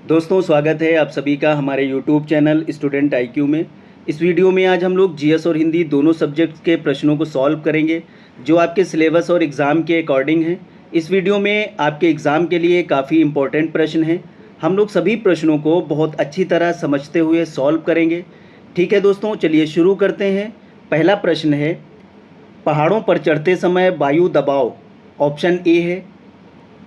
दोस्तों स्वागत है आप सभी का हमारे YouTube चैनल स्टूडेंट आईक्यू में। इस वीडियो में आज हम लोग जीएस और हिंदी दोनों सब्जेक्ट्स के प्रश्नों को सॉल्व करेंगे जो आपके सिलेबस और एग्ज़ाम के अकॉर्डिंग हैं। इस वीडियो में आपके एग्ज़ाम के लिए काफ़ी इम्पोर्टेंट प्रश्न हैं। हम लोग सभी प्रश्नों को बहुत अच्छी तरह समझते हुए सॉल्व करेंगे। ठीक है दोस्तों, चलिए शुरू करते हैं। पहला प्रश्न है, पहाड़ों पर चढ़ते समय वायु दबाव ऑप्शन ए है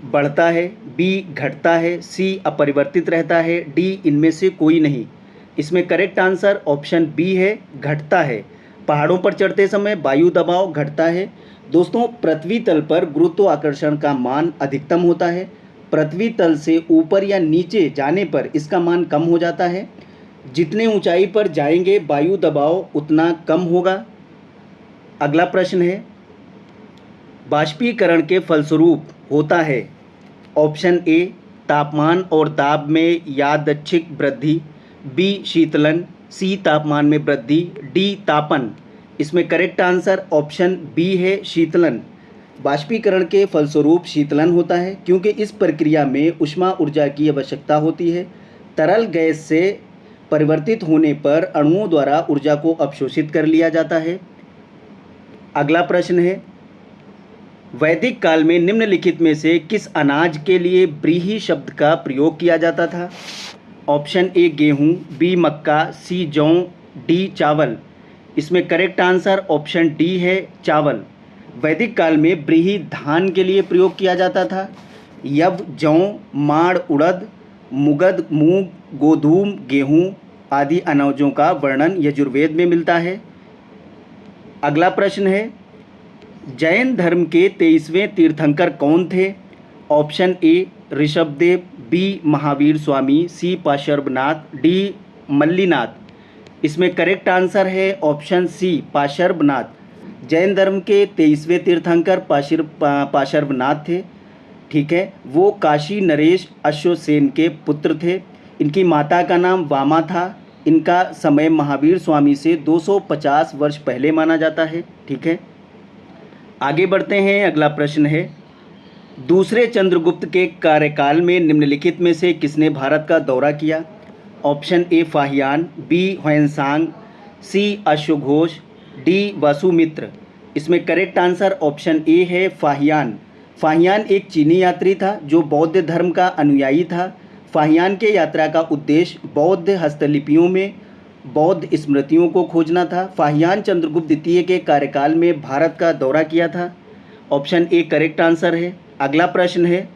बढ़ता है, बी घटता है, सी अपरिवर्तित रहता है, डी इनमें से कोई नहीं। इसमें करेक्ट आंसर ऑप्शन बी है, घटता है। पहाड़ों पर चढ़ते समय वायु दबाव घटता है। दोस्तों, पृथ्वी तल पर गुरुत्वाकर्षण का मान अधिकतम होता है। पृथ्वी तल से ऊपर या नीचे जाने पर इसका मान कम हो जाता है। जितने ऊंचाई पर जाएंगे वायु दबाव उतना कम होगा। अगला प्रश्न है, बाष्पीकरण के फलस्वरूप होता है ऑप्शन ए तापमान और दाब में यादृच्छिक वृद्धि, बी शीतलन, सी तापमान में वृद्धि, डी तापन। इसमें करेक्ट आंसर ऑप्शन बी है, शीतलन। बाष्पीकरण के फलस्वरूप शीतलन होता है क्योंकि इस प्रक्रिया में ऊष्मा ऊर्जा की आवश्यकता होती है। तरल गैस से परिवर्तित होने पर अणुओं द्वारा ऊर्जा को अवशोषित कर लिया जाता है। अगला प्रश्न है, वैदिक काल में निम्नलिखित में से किस अनाज के लिए व्रीहि शब्द का प्रयोग किया जाता था? ऑप्शन ए गेहूं, बी मक्का, सी जौ, डी चावल। इसमें करेक्ट आंसर ऑप्शन डी है, चावल। वैदिक काल में व्रीहि धान के लिए प्रयोग किया जाता था। यव जौ, माड़ उड़द, मुगद मूंग, गोधूम गेहूं आदि अनाजों का वर्णन यजुर्वेद में मिलता है। अगला प्रश्न है, जैन धर्म के 23वें तीर्थंकर कौन थे? Option A Rishabhdev, B Mahavir Swami, C Parshvanath, D Mallinath. इसमें करेक्ट आंसर है ऑप्शन सी पार्श्वनाथ। जैन धर्म के 23वें तीर्थंकर पार्श्वनाथ थे। ठीक है, वो काशी नरेश अश्वसेन के पुत्र थे। इनकी माता का नाम वामा था। इनका समय महावीर स्वामी से 250 वर्ष पहले माना जाता है। ठीक है, आगे बढ़ते हैं। अगला प्रश्न है, दूसरे चंद्रगुप्त के कार्यकाल में निम्नलिखित में से किसने भारत का दौरा किया? Option A Fahien, B Hiuen Tsang, C अश्वघोष, डी वसुमित्र। इसमें करेक्ट आंसर ऑप्शन ए है, फाहियान। फाहियान एक चीनी यात्री था जो बौद्ध धर्म का अनुयायी था। फाहियान के यात्रा का उद्देश्य बौद्ध हस्तलिपियों में बौद्ध स्मृतियों को खोजना था। फाहियान चंद्रगुप्त द्वितीय के कार्यकाल में भारत का दौरा किया था। ऑप्शन ए करेक्ट आंसर है। अगला प्रश्न है,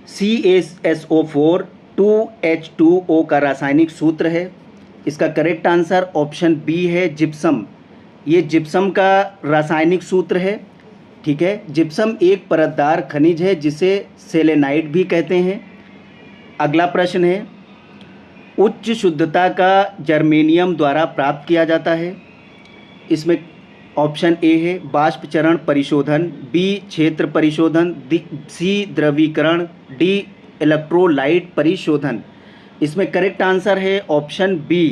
CaSO4 2H2O का रासायनिक सूत्र है। इसका करेक्ट आंसर ऑप्शन बी है, जिप्सम। ये जिप्सम का रासायनिक सूत्र है। ठीक है, जिप्सम एक परतदार खनिज है जिसे सेलेनाइट भी कहते हैं। अगला प्रश्न है, उच्च शुद्धता का जर्मेनियम द्वारा प्राप्त किया जाता है। इसमें ऑप्शन ए है बाष्प चरण परिशोधन, बी क्षेत्र परिशोधन, सी द्रवीकरण, डी इलेक्ट्रोलाइट परिशोधन। इसमें करेक्ट आंसर है ऑप्शन बी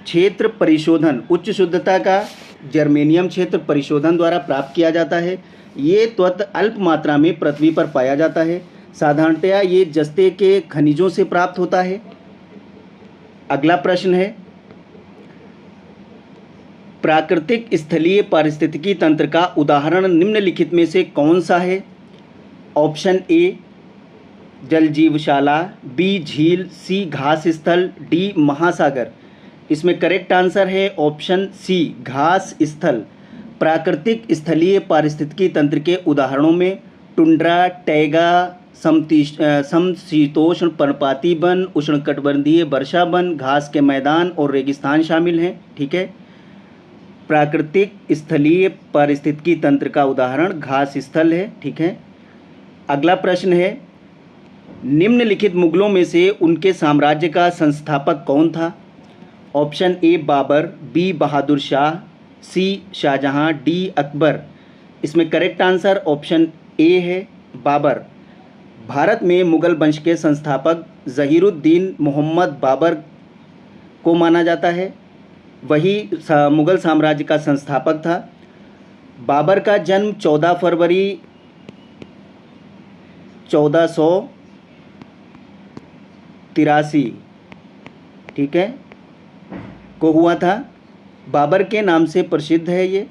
क्षेत्र परिशोधन। उच्च शुद्धता का जर्मेनियम क्षेत्र परिशोधन द्वारा प्राप्त किया जाता है। ये तत्व अल्प मात्रा में पृथ्वी पर पाया जाता है। साधारणतया ये जस्ते के खनिजों से प्राप्त होता है। अगला प्रश्न है, प्राकृतिक स्थलीय पारिस्थितिकी तंत्र का उदाहरण निम्नलिखित में से कौन सा है? ऑप्शन ए जलजीवशाला, बी झील, सी घास स्थल, डी महासागर। इसमें करेक्ट आंसर है ऑप्शन सी घास स्थल। प्राकृतिक स्थलीय पारिस्थितिकी तंत्र के उदाहरणों में टुंड्रा, टैगा, समशीतोष्ण पर्णपाती वन, उष्णकटिबंधीय वर्षा वन, घास के मैदान और रेगिस्तान शामिल हैं। ठीक है, प्राकृतिक स्थलीय पारिस्थितिकी तंत्र का उदाहरण घास स्थल है। ठीक है, अगला प्रश्न है, निम्नलिखित मुगलों में से उनके साम्राज्य का संस्थापक कौन था? Option A Babur, B Bahadur Shah, C Shahjahan, D Akbar. इसमें करेक्ट आंसर ऑप्शन ए है, बाबर। भारत में मुगल वंश के संस्थापक ज़हीरुद्दीन मोहम्मद बाबर को माना जाता है। वही मुगल साम्राज्य का संस्थापक था। बाबर का जन्म 14 फरवरी 1400 1383, ठीक है, को हुआ था। बाबर के नाम से प्रसिद्ध है ये,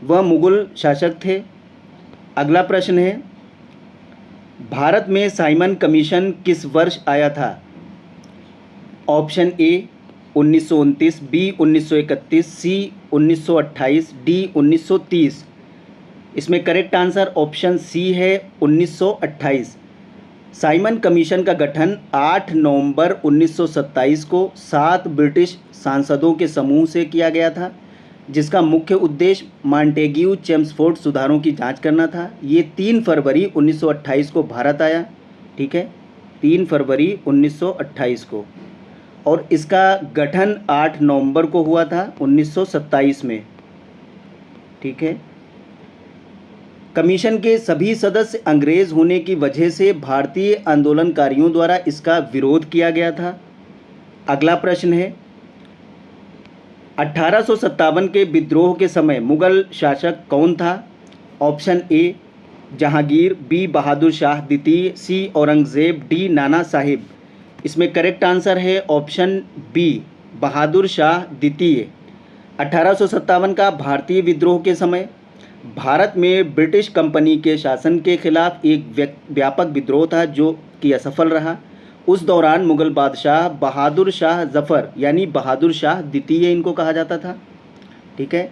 वह मुग़ल शासक थे। अगला प्रश्न है, भारत में साइमन कमीशन किस वर्ष आया था? Option A 1929, B 1931, C 1928, D 1930। इसमें करेक्ट आंसर ऑप्शन सी है 1928। साइमन कमीशन का गठन 8 नवंबर 1927 को 7 ब्रिटिश सांसदों के समूह से किया गया था, जिसका मुख्य उद्देश्य मॉन्टेग्यू चेम्सफोर्ड सुधारों की जांच करना था। ये 3 फरवरी 1928 को भारत आया, ठीक है, 3 फरवरी 1928 को, और इसका गठन 8 नवंबर को हुआ था 1927 में, ठीक है। कमीशन के सभी सदस्य अंग्रेज होने की वजह से भारतीय आंदोलनकारियों द्वारा इसका विरोध किया गया था। अगला प्रश्न है, 1857 के विद्रोह के समय मुगल शासक कौन था? ऑप्शन ए जहांगीर, बी बहादुर शाह द्वितीय, सी औरंगज़ेब, डी नाना साहिब। इसमें करेक्ट आंसर है ऑप्शन बी बहादुर शाह द्वितीय। 1857 का भारतीय विद्रोह के समय भारत में ब्रिटिश कंपनी के शासन के खिलाफ एक व्यापक विद्रोह था जो कि असफल रहा। उस दौरान मुग़ल बादशाह बहादुर शाह जफ़र यानी बहादुर शाह द्वितीय इनको कहा जाता था, ठीक है,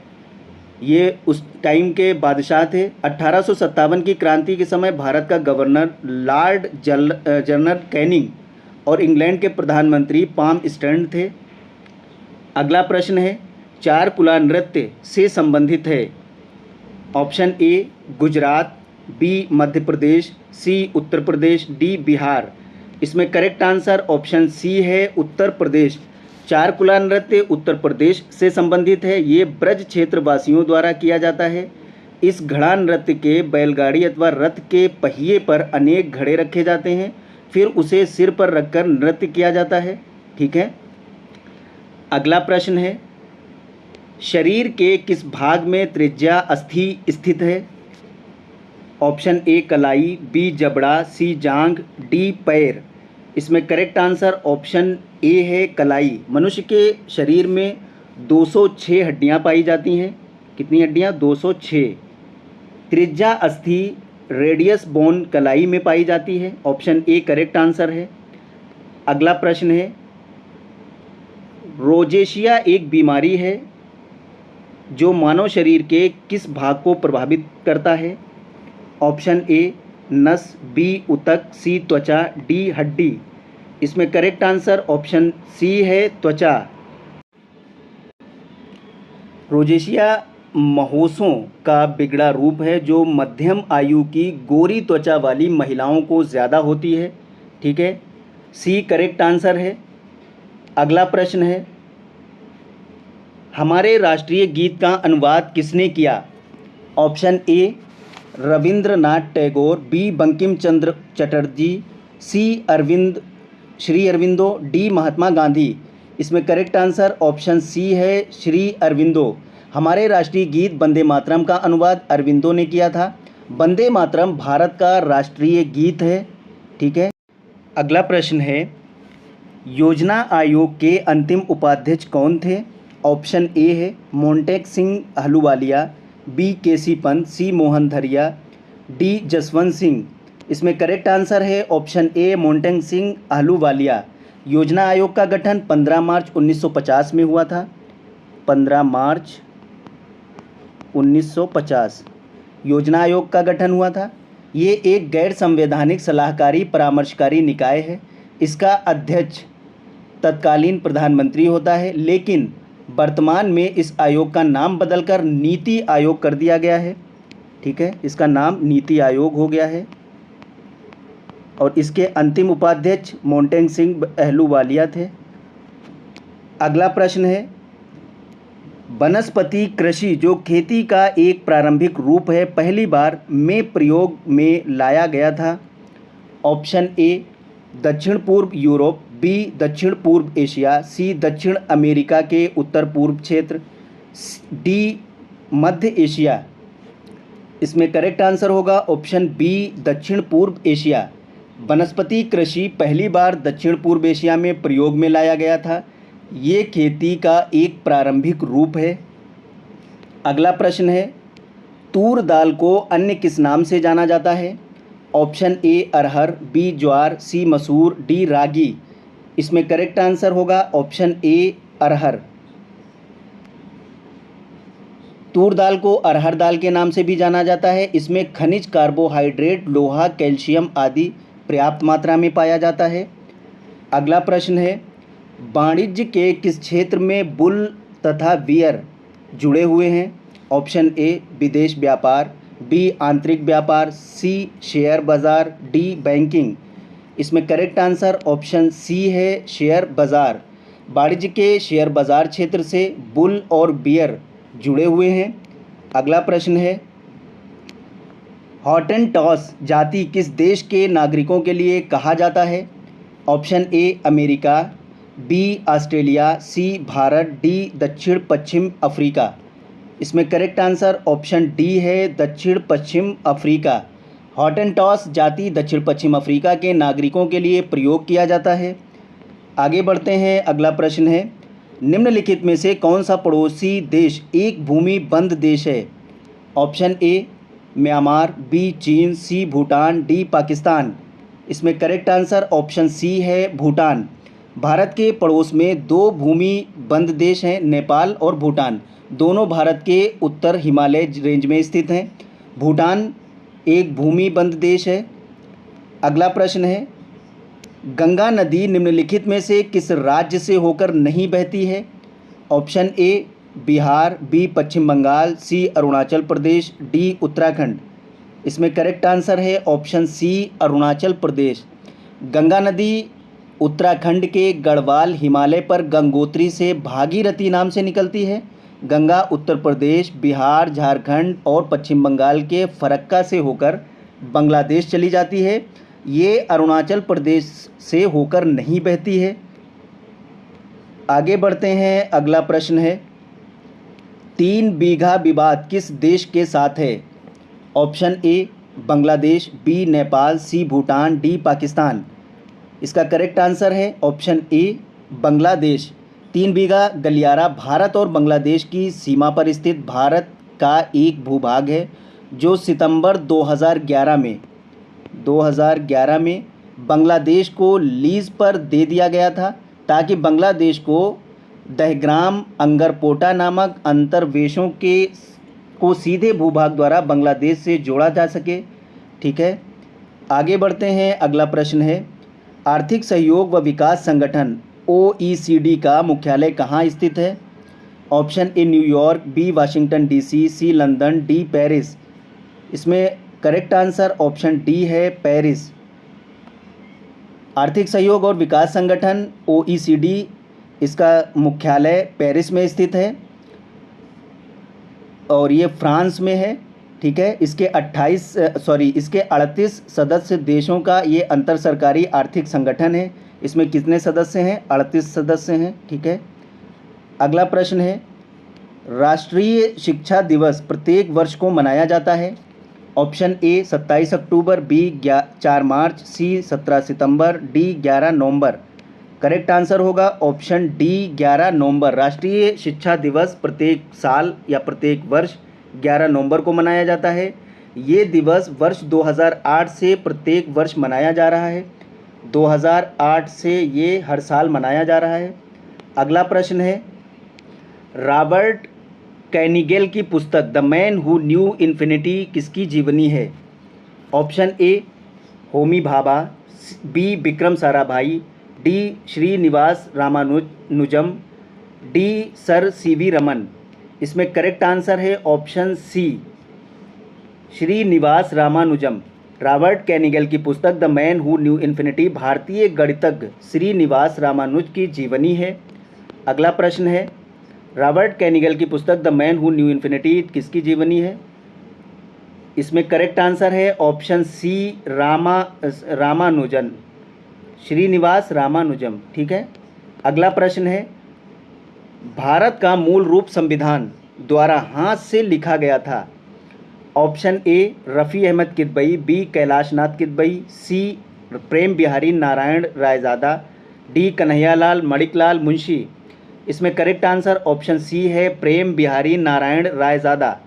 ये उस टाइम के बादशाह थे। 1857 की क्रांति के समय भारत का गवर्नर लॉर्ड जनरल कैनिंग और इंग्लैंड के प्रधानमंत्री पाम स्टैंड थे। अगला प्रश्न है, चारकुला नृत्य से संबंधित है। Option A Gujarat, B Madhya Pradesh, C Uttar Pradesh, D Bihar. इसमें करेक्ट आंसर ऑप्शन सी है उत्तर प्रदेश। चारकुला नृत्य उत्तर प्रदेश से संबंधित है। ये ब्रज क्षेत्र वासियों द्वारा किया जाता है। इस घड़ा नृत्य के बैलगाड़ी अथवा रथ के पहिए पर अनेक घड़े रखे जाते हैं, फिर उसे सिर पर रखकर नृत्य किया जाता है, ठीक है। अगला प्रश्न है, शरीर के किस भाग में त्रिज्या अस्थि स्थित है? ऑप्शन ए कलाई, बी जबड़ा, सी जांघ, डी पैर। इसमें करेक्ट आंसर ऑप्शन ए है कलाई। मनुष्य के शरीर में 206 हड्डियां पाई जाती हैं। कितनी हड्डियां? 206। त्रिज्या अस्थि रेडियस बोन कलाई में पाई जाती है। ऑप्शन ए करेक्ट आंसर है। अगला प्रश्न है, रोजेशिया एक बीमारी है जो मानव शरीर के किस भाग को प्रभावित करता है? ऑप्शन ए नस, बी ऊतक, सी त्वचा, डी हड्डी। इसमें करेक्ट आंसर ऑप्शन सी है त्वचा। रोजेशिया महोसों का बिगड़ा रूप है जो मध्यम आयु की गोरी त्वचा वाली महिलाओं को ज़्यादा होती है, ठीक है, सी करेक्ट आंसर है। अगला प्रश्न है, हमारे राष्ट्रीय गीत का अनुवाद किसने किया? Option A Rabindranath Tagore, B Bankim Chandra Chatterjee, C Shri Aurobindo, D Mahatma Gandhi. इसमें करेक्ट आंसर ऑप्शन सी है श्री अरविंदो। हमारे राष्ट्रीय गीत वंदे मातरम का अनुवाद अरविंदो ने किया था। वंदे मातरम भारत का राष्ट्रीय गीत है, ठीक है। अगला प्रश्न है, योजना आयोग के अंतिम उपाध्यक्ष कौन थे? ऑप्शन ए है मोंटेक सिंह अहलूवालिया, बी केसी पंत, सी मोहन धरिया, डी जसवंत सिंह। इसमें करेक्ट आंसर है ऑप्शन ए मोंटेक सिंह अहलूवालिया। योजना आयोग का गठन 15 मार्च 1950 में हुआ था। 15 मार्च 1950 योजना आयोग का गठन हुआ था। ये एक गैर संवैधानिक सलाहकारी परामर्शकारी निकाय है। इसका अध्यक्ष तत्कालीन प्रधानमंत्री होता है, लेकिन वर्तमान में इस आयोग का नाम बदलकर नीति आयोग कर दिया गया है, ठीक है, इसका नाम नीति आयोग हो गया है। और इसके अंतिम उपाध्यक्ष मोंटेक सिंह अहलूवालिया थे। अगला प्रश्न है, वनस्पति कृषि जो खेती का एक प्रारंभिक रूप है पहली बार में प्रयोग में लाया गया था? ऑप्शन ए दक्षिण पूर्व यूरोप, बी दक्षिण पूर्व एशिया, सी दक्षिण अमेरिका के उत्तर पूर्व क्षेत्र, डी मध्य एशिया। इसमें करेक्ट आंसर होगा ऑप्शन बी दक्षिण पूर्व एशिया। वनस्पति कृषि पहली बार दक्षिण पूर्व एशिया में प्रयोग में लाया गया था। ये खेती का एक प्रारंभिक रूप है। अगला प्रश्न है, तूर दाल को अन्य किस नाम से जाना जाता है? ऑप्शन ए अरहर, बी ज्वार, सी मसूर, डी रागी। इसमें करेक्ट आंसर होगा ऑप्शन ए अरहर। तूर दाल को अरहर दाल के नाम से भी जाना जाता है। इसमें खनिज, कार्बोहाइड्रेट, लोहा, कैल्शियम आदि पर्याप्त मात्रा में पाया जाता है। अगला प्रश्न है, वाणिज्य के किस क्षेत्र में बुल तथा बियर जुड़े हुए हैं? ऑप्शन ए विदेश व्यापार, बी आंतरिक व्यापार, सी शेयर बाजार, डी बैंकिंग। इसमें करेक्ट आंसर ऑप्शन सी है, शेयर बाजार। वाणिज्य के शेयर बाजार क्षेत्र से बुल और बियर जुड़े हुए हैं। अगला प्रश्न है, हॉटेनटॉस जाति किस देश के नागरिकों के लिए कहा जाता है? Option A America, B Australia, C Bharat, D दक्षिण पश्चिम अफ्रीका। इसमें करेक्ट आंसर ऑप्शन डी है, दक्षिण पश्चिम अफ्रीका। हॉटेनटॉस जाति दक्षिण पश्चिम अफ्रीका के नागरिकों के लिए प्रयोग किया जाता है। आगे बढ़ते हैं। अगला प्रश्न है, निम्नलिखित में से कौन सा पड़ोसी देश एक भूमि बंद देश है? ऑप्शन ए म्यांमार, बी चीन, सी भूटान, डी पाकिस्तान। इसमें करेक्ट आंसर ऑप्शन सी है, भूटान। भारत के पड़ोस में दो भूमि बंद देश हैं, नेपाल और भूटान। दोनों भारत के उत्तर हिमालय रेंज में स्थित हैं। भूटान एक भूमि बंद देश है। अगला प्रश्न है, गंगा नदी निम्नलिखित में से किस राज्य से होकर नहीं बहती है? Option A Bihar, B Paschim Bengal, C Arunachal Pradesh, D Uttarakhand. इसमें करेक्ट आंसर है ऑप्शन सी अरुणाचल प्रदेश। गंगा नदी उत्तराखंड के गढ़वाल हिमालय पर गंगोत्री से भागीरथी नाम से निकलती है। गंगा उत्तर प्रदेश, बिहार, झारखंड और पश्चिम बंगाल के फरक्का से होकर बांग्लादेश चली जाती है। ये अरुणाचल प्रदेश से होकर नहीं बहती है। आगे बढ़ते हैं। अगला प्रश्न है, 3 बीघा विवाद किस देश के साथ है? Option A Bangladesh, B Nepal, C Bhutan, D Pakistan. इसका करेक्ट आंसर है ऑप्शन ए बांग्लादेश। 3 बीघा गलियारा भारत और बांग्लादेश की सीमा पर स्थित भारत का एक भूभाग है, जो सितंबर 2011 में बांग्लादेश को लीज पर दे दिया गया था, ताकि बांग्लादेश को दहग्राम अंगरपोटा नामक अंतर्वेशों को सीधे भूभाग द्वारा बांग्लादेश से जोड़ा जा सके। ठीक है, आगे बढ़ते हैं। अगला प्रश्न है, आर्थिक सहयोग व विकास संगठन OECD का मुख्यालय कहाँ स्थित है? Option A New York, B Washington DC, C London, D Paris. इसमें करेक्ट आंसर ऑप्शन डी है, पेरिस। आर्थिक सहयोग और विकास संगठन OECD, इसका मुख्यालय पेरिस में स्थित है और ये फ्रांस में है। ठीक है, इसके 38 सदस्य देशों का ये अंतर सरकारी आर्थिक संगठन है। इसमें कितने सदस्य हैं? 38 सदस्य हैं। ठीक है, अगला प्रश्न है, राष्ट्रीय शिक्षा दिवस प्रत्येक वर्ष को मनाया जाता है। ऑप्शन ए 27 अक्टूबर, बी 4 मार्च, सी 17 सितंबर, डी 11 नवंबर। करेक्ट आंसर होगा ऑप्शन डी 11 नवंबर। राष्ट्रीय शिक्षा दिवस प्रत्येक साल या प्रत्येक वर्ष 11 नवंबर को मनाया जाता है। ये दिवस वर्ष 2008 से प्रत्येक वर्ष मनाया जा रहा है। 2008 से ये हर साल मनाया जा रहा है। अगला प्रश्न है, रॉबर्ट कैनिगेल की पुस्तक the man who knew infinity किसकी जीवनी है? Option A Homi Bhabha, B Vikram Sarabhai, D Srinivasa Ramanujan, D sir CV Raman. इसमें करेक्ट आंसर है option C Srinivasa Ramanujan. Robert Kanigel की पुस्तक the man who knew infinity भारतीय गणितज्ञ श्रीनिवास रामानुज की जीवनी है। अगला प्रश्न है, रॉबर्ट कैनिगेल की पुस्तक the man who knew infinity किसकी जीवनी है? इसमें करेक्ट आंसर है ऑप्शन सी रामानुजन, श्रीनिवास रामानुजम। ठीक है, अगला प्रश्न है, भारत का मूल रूप संविधान द्वारा हाथ से लिखा गया था। Option A Rafi Ahmed Kidwai, B Kailashnath Kidwai, C Prem Behari Narain Raizada, D Kanhaiyalal Maneklal Munshi. इसमें करेक्ट आंसर ऑप्शन सी है, प्रेम बिहारी नारायण रायजादा।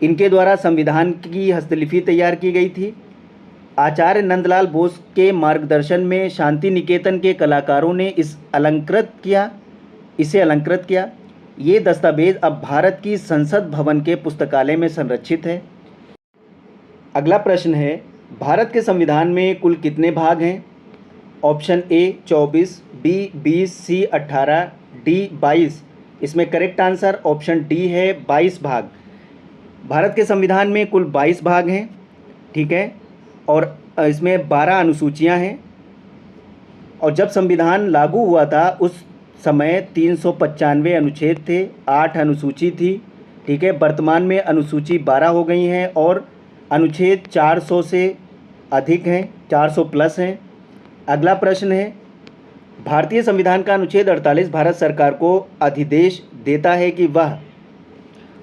इनके द्वारा संविधान की हस्तलिपि तैयार की गई थी। आचार्य नंदलाल बोस के मार्गदर्शन में शांति निकेतन के कलाकारों ने इसे अलंकृत किया। ये दस्तावेज अब भारत की संसद भवन के पुस्तकालय में संरक्षित है। अगला प्रश्न है, भारत के संविधान में कुल कितने भाग हैं? Option A 24, B 20, C 18, D 22। इसमें करेक्ट आंसर ऑप्शन डी है, 22 भाग। भारत के संविधान में कुल 22 भाग हैं, ठीक है, और इसमें 12 अनुसूचियां हैं। और जब संविधान लागू हुआ था उस समय 395 अनुच्छेद थे, 8 अनुसूची थी, ठीक है। वर्तमान में अनुसूची 12 हो गई हैं और अनुच्छेद 400 से अधिक हैं, 400 प्लस हैं। अगला प्रश्न है, भारतीय संविधान का अनुच्छेद 48 भारत सरकार को अधिदेश देता है कि वह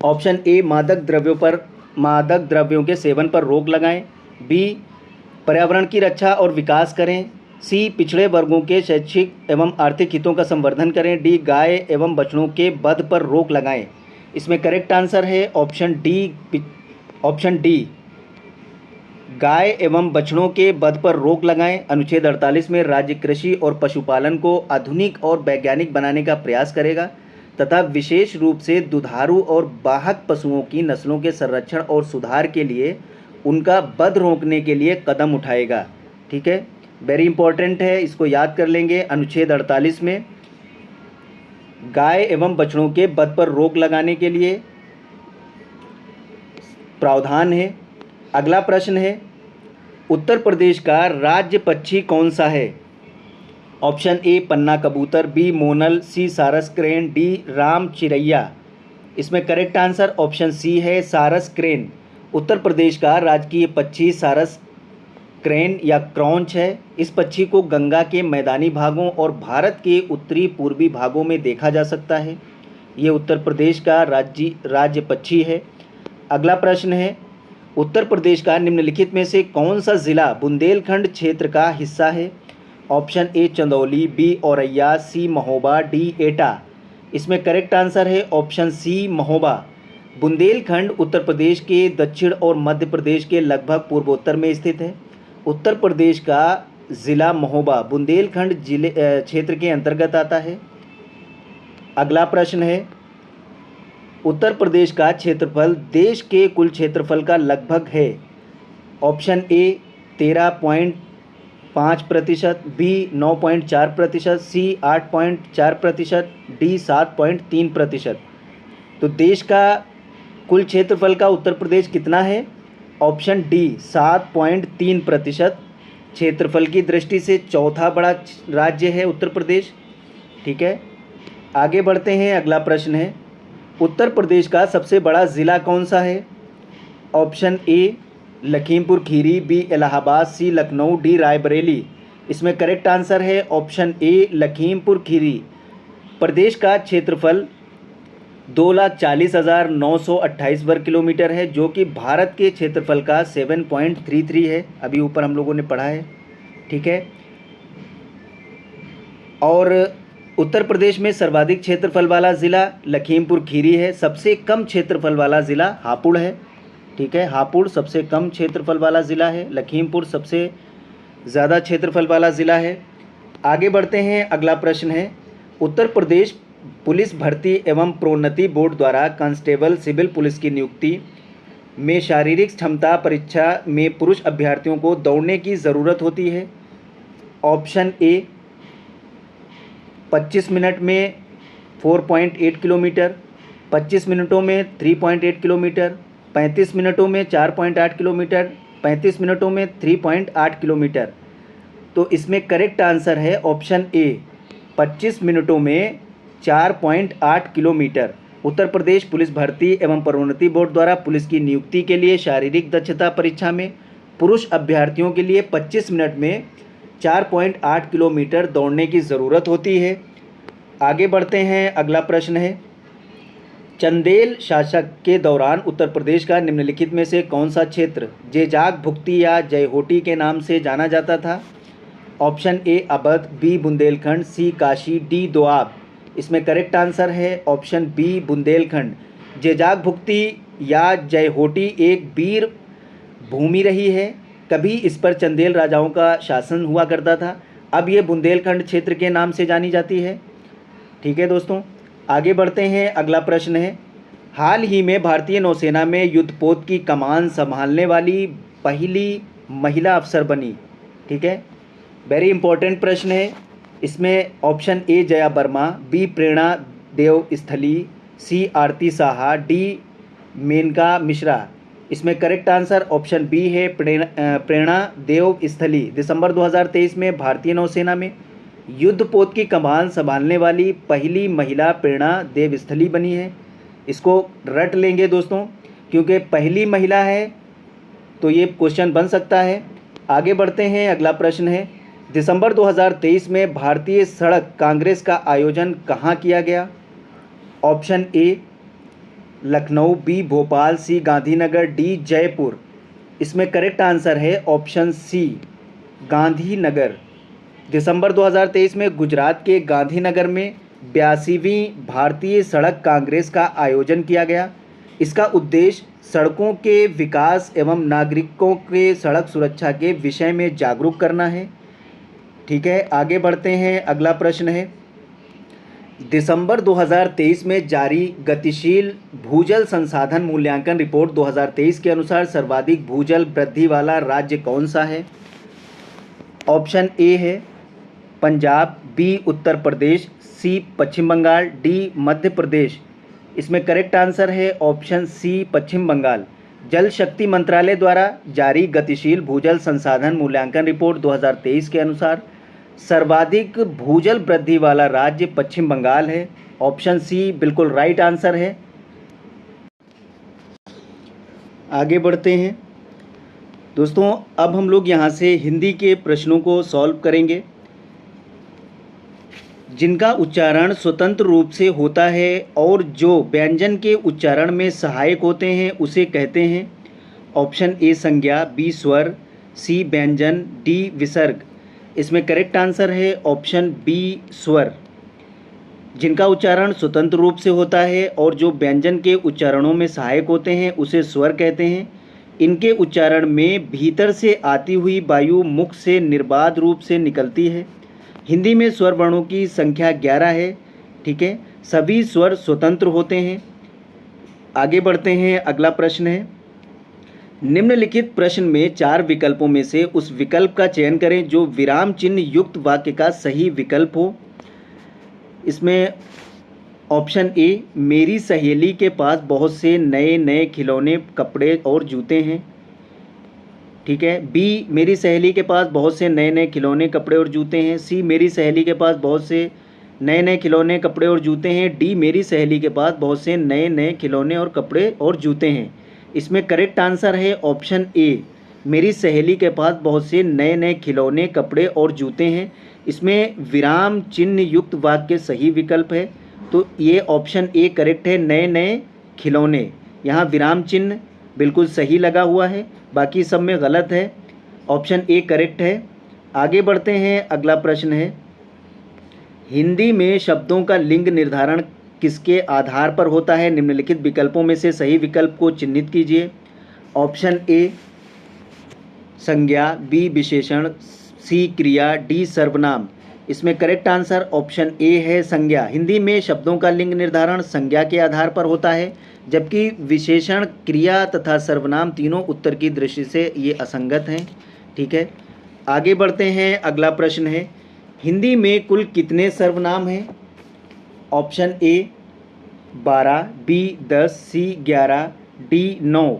ऑप्शन ए मादक द्रव्यों के सेवन पर रोक लगाएं, बी पर्यावरण की रक्षा और विकास करें, सी पिछड़े वर्गों के शैक्षिक एवं आर्थिक हितों का संवर्धन करें, डी गाय एवं बछड़ों के वध पर रोक लगाएं। इसमें करेक्ट आंसर है ऑप्शन डी गाय एवं बछड़ों के वध पर रोक लगाएं। अनुच्छेद 48 में राज्य कृषि और पशुपालन को आधुनिक और वैज्ञानिक बनाने का प्रयास करेगा तथा विशेष रूप से दुधारू और वाहक पशुओं की नस्लों के संरक्षण और सुधार के लिए उनका वध रोकने के लिए कदम उठाएगा, ठीक है। वेरी इंपॉर्टेंट है, इसको याद कर लेंगे। अनुच्छेद 48 में गाय एवं बछड़ों के वध पर रोक लगाने के लिए प्रावधान है। अगला प्रश्न है, उत्तर प्रदेश का राज्य पक्षी कौन सा है? ऑप्शन ए पन्ना कबूतर, बी मोनल, सी सारस क्रेन, डी राम चिरैया। इसमें करेक्ट आंसर ऑप्शन सी है, सारस क्रेन। उत्तर प्रदेश का राजकीय पक्षी सारस क्रेन या क्रॉन्च है। इस पक्षी को गंगा के मैदानी भागों और भारत के उत्तरी पूर्वी भागों में देखा जा सकता है। ये उत्तर प्रदेश का राज्य पक्षी है। अगला प्रश्न है, उत्तर प्रदेश का निम्नलिखित में से कौन सा जिला बुंदेलखंड क्षेत्र का हिस्सा है? Option A Chandauli, B Auraiya, C Mahoba, D Etah. इसमें करेक्ट आंसर है ऑप्शन सी महोबा। बुंदेलखंड उत्तर प्रदेश के दक्षिण और मध्य प्रदेश के लगभग पूर्वोत्तर में स्थित है। उत्तर प्रदेश का ज़िला महोबा बुंदेलखंड जिले क्षेत्र के अंतर्गत आता है। अगला प्रश्न है, उत्तर प्रदेश का क्षेत्रफल देश के कुल क्षेत्रफल का लगभग है। Option A 13.5%, B 9.4%, C 8.4%, D 7.3%। तो देश का कुल क्षेत्रफल का उत्तर प्रदेश कितना है? Option D 7.3%। क्षेत्रफल की दृष्टि से चौथा बड़ा राज्य है उत्तर प्रदेश, ठीक है। आगे बढ़ते हैं। अगला प्रश्न है, उत्तर प्रदेश का सबसे बड़ा ज़िला कौन सा है? Option A Lakhimpur Kheri, B Allahabad, C Lucknow, D Raebareli. इसमें करेक्ट आंसर है ऑप्शन ए लखीमपुर खीरी। प्रदेश का क्षेत्रफल 2,40,928 वर्ग किलोमीटर है, जो कि भारत के क्षेत्रफल का 7.33 है। अभी ऊपर हम लोगों ने पढ़ा है, ठीक है। और उत्तर प्रदेश में सर्वाधिक क्षेत्रफल वाला ज़िला लखीमपुर खीरी है। सबसे कम क्षेत्रफल वाला ज़िला हापुड़ है, ठीक है। हापुड़ सबसे कम क्षेत्रफल वाला ज़िला है, लखीमपुर सबसे ज़्यादा क्षेत्रफल वाला ज़िला है। आगे बढ़ते हैं। अगला प्रश्न है, उत्तर प्रदेश पुलिस भर्ती एवं प्रोन्नति बोर्ड द्वारा कांस्टेबल सिविल पुलिस की नियुक्ति में शारीरिक क्षमता परीक्षा में पुरुष अभ्यर्थियों को दौड़ने की ज़रूरत होती है। ऑप्शन ए 25 मिनट में 4.8 किलोमीटर, 25 मिनटों में 3.8 किलोमीटर, 35 मिनटों में 4.8 किलोमीटर, 35 मिनटों में 3.8 किलोमीटर। तो इसमें करेक्ट आंसर है ऑप्शन ए 25 मिनटों में 4.8 किलोमीटर। उत्तर प्रदेश पुलिस भर्ती एवं प्रोन्नति बोर्ड द्वारा पुलिस की नियुक्ति के लिए शारीरिक दक्षता परीक्षा में पुरुष अभ्यर्थियों के लिए 25 मिनट में 4.8 किलोमीटर दौड़ने की ज़रूरत होती है। आगे बढ़ते हैं। अगला प्रश्न है, चंदेल शासक के दौरान उत्तर प्रदेश का निम्नलिखित में से कौन सा क्षेत्र जेजाक भुक्ती या जयहोटी के नाम से जाना जाता था? Option A Awadh, B Bundelkhand, C Kashi, D Doab. इसमें करेक्ट आंसर है ऑप्शन बी बुंदेलखंड। जेजाक भुक्ती या जयहोटी एक वीर भूमि रही है। कभी इस पर चंदेल राजाओं का शासन हुआ करता था। अब ये बुंदेलखंड क्षेत्र के नाम से जानी जाती है। ठीक है दोस्तों, आगे बढ़ते हैं। अगला प्रश्न है, हाल ही में भारतीय नौसेना में युद्धपोत की कमान संभालने वाली पहली महिला अफसर बनी। ठीक है, वेरी इंपॉर्टेंट प्रश्न है। इसमें option A Jaya Verma, B Prerna Deosthalee, C Arati Saha, D Menaka Mishra. इसमें करेक्ट आंसर ऑप्शन बी है प्रेरणा देव स्थली। दिसंबर 2023 में भारतीय नौसेना में युद्धपोत की कमान संभालने वाली पहली महिला प्रेरणा देव स्थली बनी है। इसको रट लेंगे दोस्तों, क्योंकि पहली महिला है तो ये क्वेश्चन बन सकता है। आगे बढ़ते हैं। अगला प्रश्न है, दिसंबर 2023 में भारतीय सड़क कांग्रेस का आयोजन कहाँ किया गया? Option A Lucknow, B Bhopal, C Gandhinagar, D Jaipur. इसमें करेक्ट आंसर है ऑप्शन सी गांधीनगर। दिसंबर 2023 में गुजरात के गांधीनगर में 82वीं भारतीय सड़क कांग्रेस का आयोजन किया गया। इसका उद्देश्य सड़कों के विकास एवं नागरिकों के सड़क सुरक्षा के विषय में जागरूक करना है। ठीक है, आगे बढ़ते हैं। अगला प्रश्न है, दिसंबर 2023 में जारी गतिशील भूजल संसाधन मूल्यांकन रिपोर्ट 2023 के अनुसार सर्वाधिक भूजल वृद्धि वाला राज्य कौन सा है? ऑप्शन ए है पंजाब, बी उत्तर प्रदेश, सी पश्चिम बंगाल, डी मध्य प्रदेश। इसमें करेक्ट आंसर है ऑप्शन सी पश्चिम बंगाल। जल शक्ति मंत्रालय द्वारा जारी गतिशील भूजल संसाधन मूल्यांकन रिपोर्ट 2023 के अनुसार सर्वाधिक भूजल वृद्धि वाला राज्य पश्चिम बंगाल है। ऑप्शन सी बिल्कुल राइट आंसर है। आगे बढ़ते हैं दोस्तों, अब हम लोग यहाँ से हिंदी के प्रश्नों को सॉल्व करेंगे जिनका उच्चारण स्वतंत्र रूप से होता है और जो व्यंजन के उच्चारण में सहायक होते हैं उसे कहते हैं। ऑप्शन ए संज्ञा, बी स्वर, सी व्यंजन, डी विसर्ग। इसमें करेक्ट आंसर है ऑप्शन बी स्वर। जिनका उच्चारण स्वतंत्र रूप से होता है और जो व्यंजन के उच्चारणों में सहायक होते हैं उसे स्वर कहते हैं। इनके उच्चारण में भीतर से आती हुई वायु मुख से निर्बाध रूप से निकलती है। हिंदी में स्वर वर्णों की संख्या 11 है। ठीक है, सभी स्वर स्वतंत्र होते हैं। आगे बढ़ते हैं। अगला प्रश्न है, निम्नलिखित प्रश्न में 4 विकल्पों में से उस विकल्प का चयन करें जो विराम चिन्ह युक्त वाक्य का सही विकल्प हो। इसमें ऑप्शन ए मेरी सहेली के पास बहुत से नए नए खिलौने, कपड़े और जूते हैं। ठीक है, बी मेरी सहेली के पास बहुत से नए नए खिलौने, कपड़े और जूते हैं। सी मेरी सहेली के पास बहुत से नए नए खिलौने, कपड़े और जूते हैं। डी मेरी सहेली के पास बहुत से नए नए खिलौने और कपड़े और जूते हैं। इसमें करेक्ट आंसर है ऑप्शन ए मेरी सहेली के पास बहुत से नए नए खिलौने, कपड़े और जूते हैं। इसमें विराम चिन्ह युक्त वाक्य सही विकल्प है, तो ये ऑप्शन ए करेक्ट है, नए नए खिलौने। यहाँ विराम चिन्ह बिल्कुल सही लगा हुआ है, बाकी सब में गलत है। ऑप्शन ए करेक्ट है। आगे बढ़ते हैं। अगला प्रश्न है, हिंदी में शब्दों का लिंग निर्धारण किसके आधार पर होता है? निम्नलिखित विकल्पों में से सही विकल्प को चिन्हित कीजिए। ऑप्शन ए संज्ञा, बी विशेषण, सी क्रिया, डी सर्वनाम। इसमें करेक्ट आंसर ऑप्शन ए है संज्ञा। हिंदी में शब्दों का लिंग निर्धारण संज्ञा के आधार पर होता है, जबकि विशेषण, क्रिया तथा सर्वनाम तीनों उत्तर की दृष्टि से ये असंगत हैं। ठीक है, आगे बढ़ते हैं। अगला प्रश्न है, हिंदी में कुल कितने सर्वनाम हैं? Option A 12, B 10, C 11, D 9।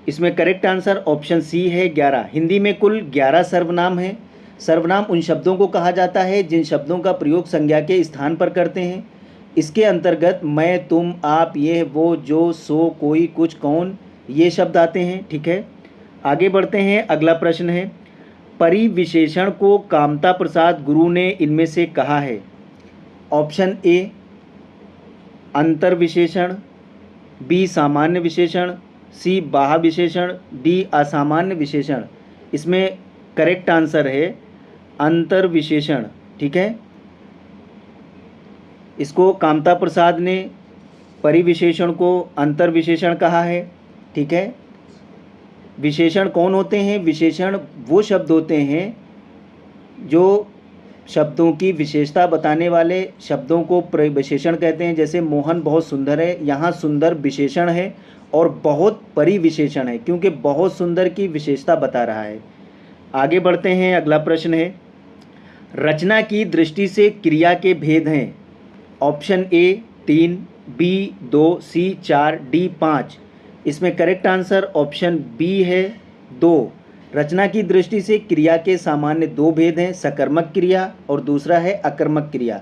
इसमें करेक्ट आंसर ऑप्शन सी है 11। हिंदी में कुल 11 सर्वनाम हैं। सर्वनाम उन शब्दों को कहा जाता है जिन शब्दों का प्रयोग संज्ञा के स्थान पर करते हैं। इसके अंतर्गत मैं, तुम, आप, ये, वो, जो, सो, कोई, कुछ, कौन, ये शब्द आते हैं। ठीक है, आगे बढ़ते हैं। अगला प्रश्न है, परिविशेषण को कामता प्रसाद गुरु ने इनमें से कहा है। ऑप्शन ए अंतर विशेषण, बी सामान्य विशेषण, सी बाह्य विशेषण, डी असामान्य विशेषण। इसमें करेक्ट आंसर है अंतर विशेषण। ठीक है, इसको कामता प्रसाद ने परिविशेषण को अंतर विशेषण कहा है। ठीक है, विशेषण कौन होते हैं? विशेषण वो शब्द होते हैं जो शब्दों की विशेषता बताने वाले शब्दों को विशेषण कहते हैं। जैसे मोहन बहुत सुंदर है, यहाँ सुंदर विशेषण है और बहुत परिविशेषण है, क्योंकि बहुत सुंदर की विशेषता बता रहा है। आगे बढ़ते हैं, अगला प्रश्न है, रचना की दृष्टि से क्रिया के भेद हैं। Option A 3, B 2, C 4, D 5। इसमें करेक्ट आंसर ऑप्शन बी है 2। रचना की दृष्टि से क्रिया के सामान्य दो भेद हैं, सकर्मक क्रिया और दूसरा है अकर्मक क्रिया।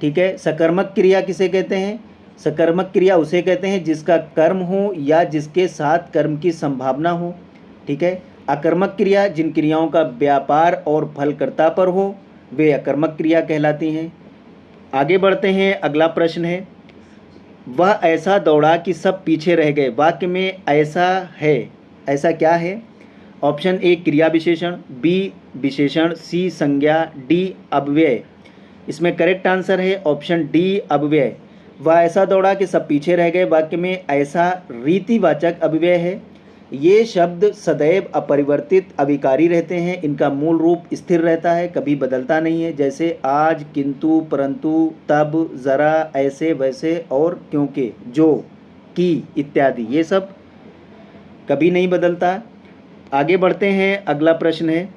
ठीक है, सकर्मक क्रिया किसे कहते हैं? सकर्मक क्रिया उसे कहते हैं जिसका कर्म हो या जिसके साथ कर्म की संभावना हो। ठीक है, अकर्मक क्रिया जिन क्रियाओं का व्यापार और फलकर्ता पर हो वे अकर्मक क्रिया कहलाती हैं। आगे बढ़ते हैं, अगला प्रश्न है, वह ऐसा दौड़ा कि सब पीछे रह गए। वाक्य में ऐसा है, ऐसा क्या है? ऑप्शन ए क्रिया विशेषण, बी विशेषण, सी संज्ञा, डी अव्यय। इसमें करेक्ट आंसर है ऑप्शन डी अव्यय। वह ऐसा दौड़ा कि सब पीछे रह गए वाक्य में ऐसा रीतिवाचक अव्यय है। ये शब्द सदैव अपरिवर्तित अविकारी रहते हैं, इनका मूल रूप स्थिर रहता है, कभी बदलता नहीं है। जैसे आज, किंतु, परंतु, तब, ज़रा, ऐसे, वैसे और क्योंकि, जो, कि इत्यादि, ये सब कभी नहीं बदलता। आगे बढ़ते हैं, अगला प्रश्न है,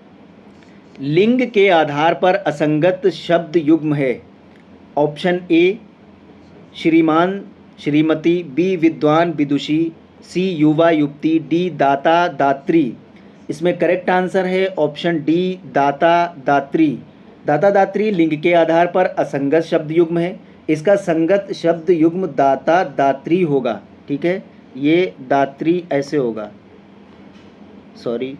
लिंग के आधार पर असंगत शब्द युग्म है। ऑप्शन ए श्रीमान श्रीमती, बी विद्वान विदुषी, सी युवा युवती, डी दाता दात्री। इसमें करेक्ट आंसर है ऑप्शन डी दाता दात्री। दाता दात्री लिंग के आधार पर असंगत शब्द युग्म है, इसका संगत शब्द युग्म दाता दात्री होगा। ठीक है, ये दात्री ऐसे होगा, सॉरी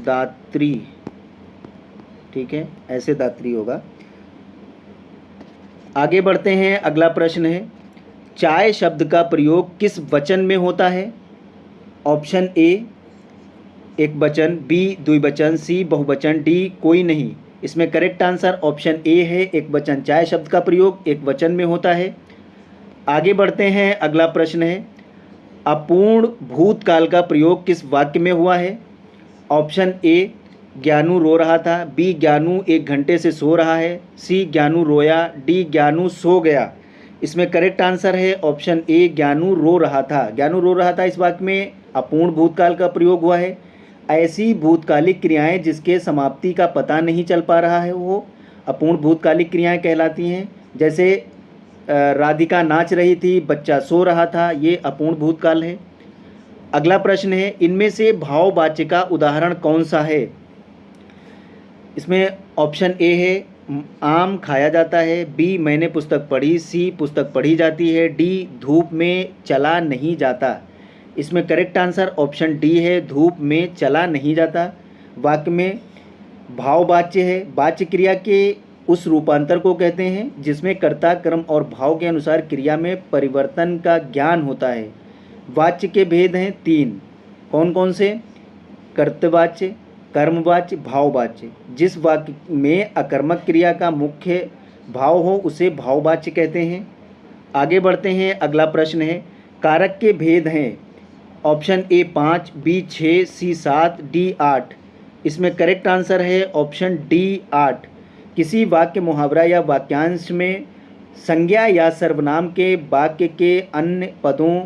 दात्री। ठीक है, ऐसे दात्री होगा। आगे बढ़ते हैं, अगला प्रश्न है, चाय शब्द का प्रयोग किस वचन में होता है? ऑप्शन ए एक वचन, बी द्विवचन, सी बहुवचन, डी कोई नहीं। इसमें करेक्ट आंसर ऑप्शन ए है एक वचन। चाय शब्द का प्रयोग एक वचन में होता है। आगे बढ़ते हैं, अगला प्रश्न है, अपूर्ण भूतकाल का प्रयोग किस वाक्य में हुआ है? ऑप्शन ए ज्ञानू रो रहा था, बी ज्ञानू 1 घंटे से सो रहा है, सी ज्ञानू रोया, डी ज्ञानू सो गया। इसमें करेक्ट आंसर है ऑप्शन ए ज्ञानू रो रहा था। ज्ञानू रो रहा था इस वाक्य में अपूर्ण भूतकाल का प्रयोग हुआ है। ऐसी भूतकालिक क्रियाएं जिसके समाप्ति का पता नहीं चल पा रहा है वो अपूर्ण भूतकालिक क्रियाएं कहलाती हैं। जैसे राधिका नाच रही थी, बच्चा सो रहा था, ये अपूर्ण भूतकाल है। अगला प्रश्न है, इनमें से भाववाच्य का उदाहरण कौन सा है? इसमें ऑप्शन ए है आम खाया जाता है, बी मैंने पुस्तक पढ़ी, सी पुस्तक पढ़ी जाती है, डी धूप में चला नहीं जाता। इसमें करेक्ट आंसर ऑप्शन डी है धूप में चला नहीं जाता। वाक्य में भाववाच्य है, वाच्य क्रिया के उस रूपांतर को कहते हैं जिसमें कर्ता कर्म और भाव के अनुसार क्रिया में परिवर्तन का ज्ञान होता है। वाच्य के भेद हैं 3, कौन कौन से? कर्तवाच्य, कर्मवाच्य, भाववाच्य। जिस वाक्य में अकर्मक क्रिया का मुख्य भाव हो उसे भाववाच्य कहते हैं। आगे बढ़ते हैं, अगला प्रश्न है, कारक के भेद हैं। Option A 5, B 6, C 7, D 8। इसमें करेक्ट आंसर है ऑप्शन डी 8। किसी वाक्य, मुहावरा या वाक्यांश में संज्ञा या सर्वनाम के वाक्य के अन्य पदों,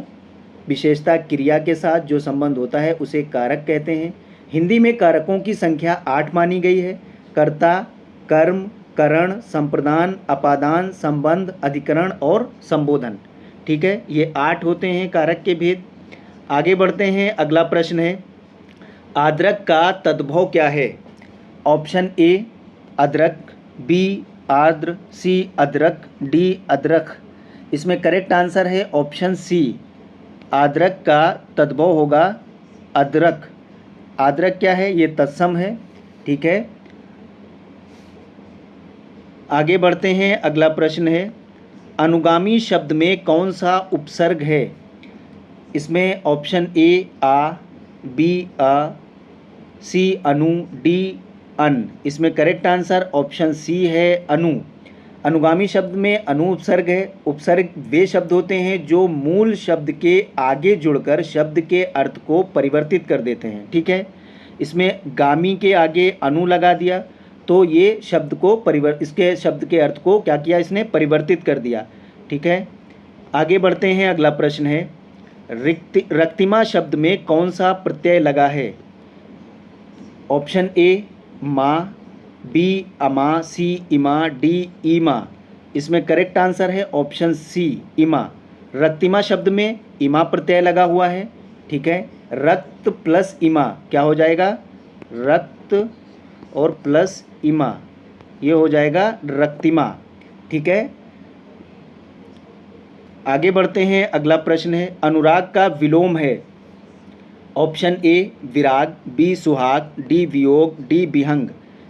विशेषता, क्रिया के साथ जो संबंध होता है उसे कारक कहते हैं। हिंदी में कारकों की संख्या 8 मानी गई है। कर्ता, कर्म, करण, संप्रदान, अपादान, संबंध, अधिकरण और संबोधन। ठीक है, ये 8 होते हैं कारक के भेद। आगे बढ़ते हैं, अगला प्रश्न है, आद्रक का तद्भव क्या है? ऑप्शन ए अदरक, बी आर्द्र, सी अदरक, डी अदरक। इसमें करेक्ट आंसर है ऑप्शन सी, आद्रक का तद्भव होगा अदरक। आद्रक क्या है? ये तत्सम है। ठीक है, आगे बढ़ते हैं, अगला प्रश्न है, अनुगामी शब्द में कौन सा उपसर्ग है? इसमें ऑप्शन ए आ, बी अ, सी अनु, डी अन। इसमें करेक्ट आंसर ऑप्शन सी है अनु। अनुगामी शब्द में अनु उपसर्ग है। उपसर्ग वे शब्द होते हैं जो मूल शब्द के आगे जुड़कर शब्द के अर्थ को परिवर्तित कर देते हैं। ठीक है, इसमें गामी के आगे अनु लगा दिया तो ये शब्द को इसके शब्द के अर्थ को क्या किया, इसने परिवर्तित कर दिया। ठीक है, आगे बढ़ते हैं। अगला प्रश्न है, रक्तिमा शब्द में कौन सा प्रत्यय लगा है? ऑप्शन ए माँ, बी अमा, सी इमा, डी ईमा। इसमें करेक्ट आंसर है ऑप्शन सी इमा। रक्तिमा शब्द में इमा प्रत्यय लगा हुआ है। ठीक है, रक्त प्लस इमा क्या हो जाएगा? रक्त और प्लस इमा, ये हो जाएगा रक्तिमा। ठीक है, आगे बढ़ते हैं। अगला प्रश्न है, अनुराग का विलोम है। ऑप्शन ए विराग, बी सुहाग, डी वियोग, डी विहंग।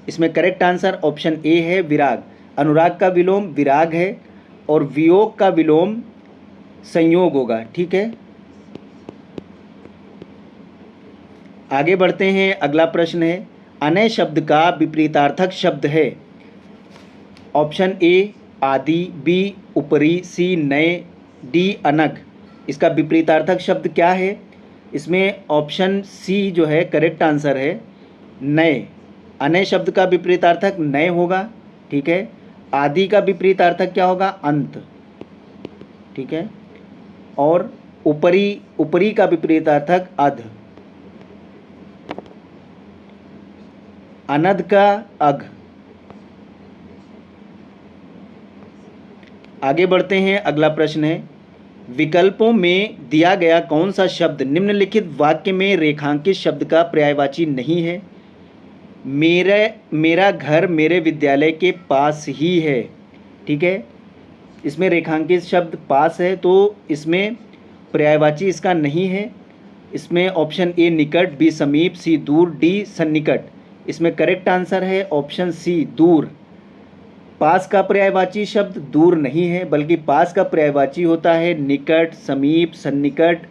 इसमें करेक्ट आंसर ऑप्शन ए है विराग। अनुराग का विलोम विराग है और वियोग का विलोम संयोग होगा। ठीक है, आगे बढ़ते हैं। अगला प्रश्न है, अनय शब्द का विपरीतार्थक शब्द है। ऑप्शन ए आदि, बी ऊपरी, सी नए, डी अनग। इसका विपरीतार्थक शब्द क्या है? इसमें ऑप्शन सी जो है करेक्ट आंसर है नए। अनय शब्द का विपरीतार्थक नए होगा। ठीक है, आदि का विपरीतार्थक क्या होगा? अंत। ठीक है, और ऊपरी का विपरीतार्थक अध। अनध का अघ। आगे बढ़ते हैं। अगला प्रश्न है, विकल्पों में दिया गया कौन सा शब्द निम्नलिखित वाक्य में रेखांकित शब्द का पर्यायवाची नहीं है? मेरा घर मेरे विद्यालय के पास ही है। ठीक है, इसमें रेखांकित शब्द पास है तो इसमें पर्यायवाची इसका नहीं है। इसमें ऑप्शन ए निकट, बी समीप, सी दूर, डी सन्निकट। इसमें करेक्ट आंसर है ऑप्शन सी दूर। पास का पर्यायवाची शब्द दूर नहीं है, बल्कि पास का पर्यायवाची होता है निकट, समीप, सन्निकट,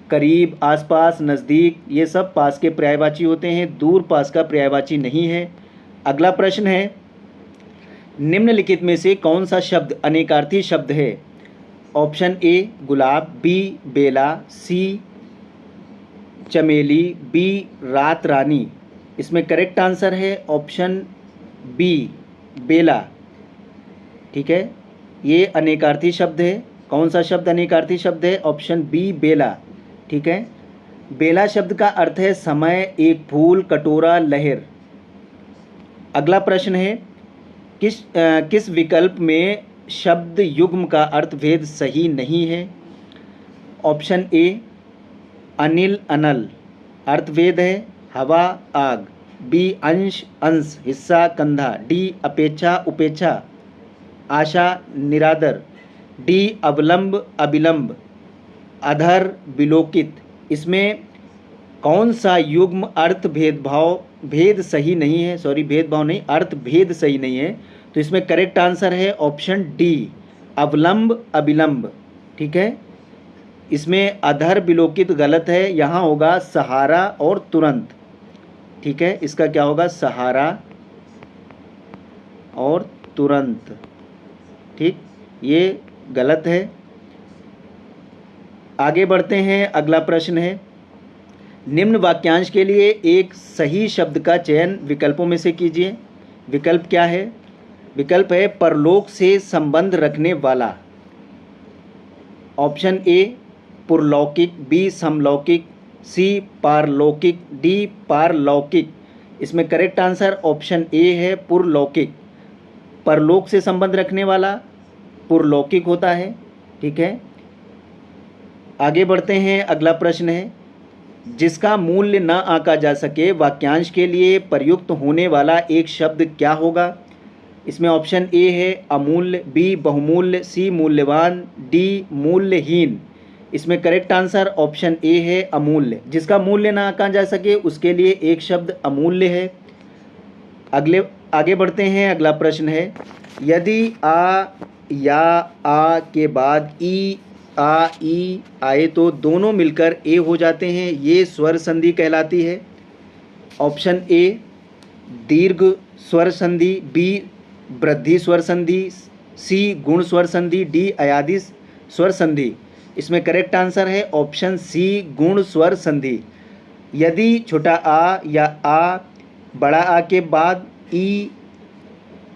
करीब, आसपास, नज़दीक। ये सब पास के पर्यायवाची होते हैं, दूर पास का पर्यायवाची नहीं है। अगला प्रश्न है, निम्नलिखित में से कौन सा शब्द अनेकार्थी शब्द है? ऑप्शन ए गुलाब, बी बेला, सी चमेली, बी रात रानी। इसमें करेक्ट आंसर है ऑप्शन बी बेला। ठीक है, ये अनेकार्थी शब्द है। कौन सा शब्द अनेकार्थी शब्द है? ऑप्शन बी बेला। ठीक है, बेला शब्द का अर्थ है समय, एक फूल, कटोरा, लहर। अगला प्रश्न है, किस विकल्प में शब्द युग्म का अर्थभेद सही नहीं है? ऑप्शन ए अनिल अनल अर्थभेद है हवा आग, बी अंश अंश, हिस्सा कंधा, डी अपेक्षा उपेक्षा, आशा निरादर, डी अवलंब अविलंब, अधर विलोकित। इसमें कौन सा युग्म अर्थ भेद सही नहीं है? भेदभाव नहीं, अर्थ भेद सही नहीं है। तो इसमें करेक्ट आंसर है ऑप्शन डी अवलंब अविलंब। ठीक है, इसमें अधर विलोकित गलत है, यहाँ होगा सहारा और तुरंत। ठीक है, इसका क्या होगा? सहारा और तुरंत। ठीक, ये गलत है। आगे बढ़ते हैं। अगला प्रश्न है, निम्न वाक्यांश के लिए एक सही शब्द का चयन विकल्पों में से कीजिए। विकल्प क्या है? विकल्प है परलोक से संबंध रखने वाला। ऑप्शन ए पुरलौकिक, बी समलौकिक, सी पारलौकिक, डी पारलौकिक। इसमें करेक्ट आंसर ऑप्शन ए है पुरलौकिक। परलोक से संबंध रखने वाला पुरलौकिक होता है। ठीक है, आगे बढ़ते हैं। अगला प्रश्न है, जिसका मूल्य न आंका जा सके वाक्यांश के लिए प्रयुक्त होने वाला एक शब्द क्या होगा? इसमें ऑप्शन ए है अमूल्य, बी बहुमूल्य, सी मूल्यवान, डी मूल्यहीन। इसमें करेक्ट आंसर ऑप्शन ए है अमूल्य। जिसका मूल्य ना आंका जा सके उसके लिए एक शब्द अमूल्य है। आगे बढ़ते हैं। अगला प्रश्न है, यदि आ या आ के बाद ई आ ई आए तो दोनों मिलकर ए हो जाते हैं, ये स्वर संधि कहलाती है। ऑप्शन ए दीर्घ स्वर संधि, बी वृद्धि स्वर संधि, सी गुण स्वर संधि, डी अयादि स्वर संधि। इसमें करेक्ट आंसर है ऑप्शन सी गुण स्वर संधि। यदि छोटा आ या आ बड़ा आ के बाद ई